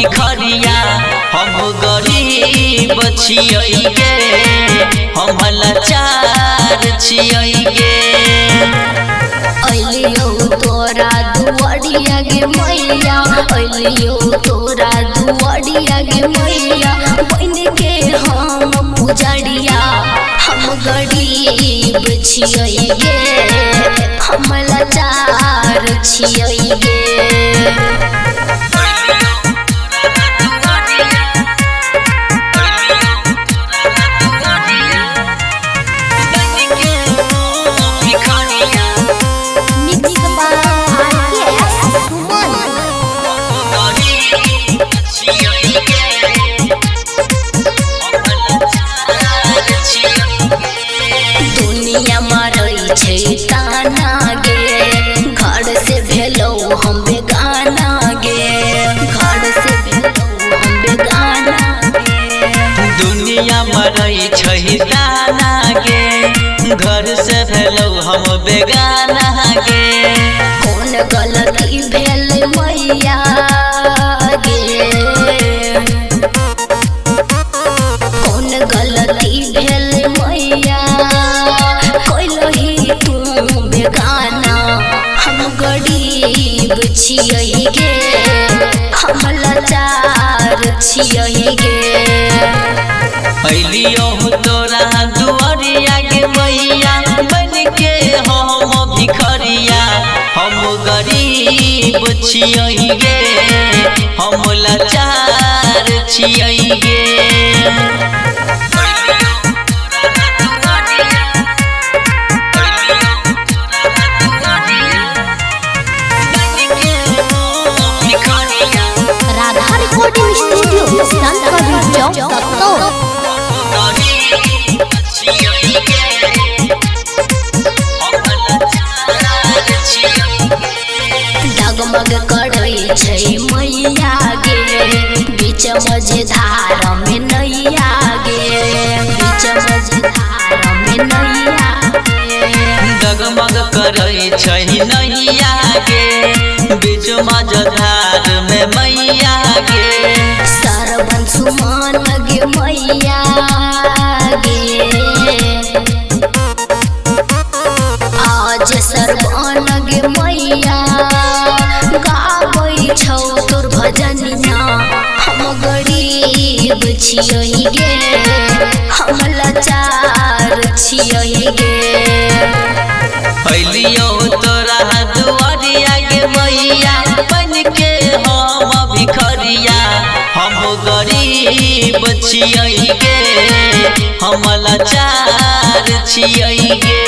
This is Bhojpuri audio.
भिखरिया हम गरीब छियै गे हम लाचार छियै गे अलियो तोरा दुआरिया गे मैया अलियो तोरा दुआरिया गे मैया बन के हम पुजरिया हम गरीब छियै गे हम लाचार छियै गे दुनिया मारै छै ताना गे घर से भेलौ हम बेगाना गे घर से भेलौ हम बेगाना गे दुनिया मारै छै ताना गे घर से भेलौ हम बेगाना गे कौन गलती भेल मैया गे कौन गलती भेल मैया बेगाना हम गरीब छियै गे हम लाचार छियै गे अलियो तोरा दुआरिया गे मैया बन के हम भिखरिया हम गरीब छियै गे हम लाचार छियै गे डगमग करै छै मैया गे बीच मझधार में नैया गे बीच मझधार में नैया डगमग करै छै नैया गे बीच मझधार में मैया गे सरवन सुमन गे मैया गे आज सरवन गे मैया गाबै छौ तोर भजनिया हम गरीब छियै गे हम लाचार छियै गे अलियो तोरा दुआरिया गे मैया बन के हम भिखरिया हम गरीब छियै गे हम लाचार छियै गे।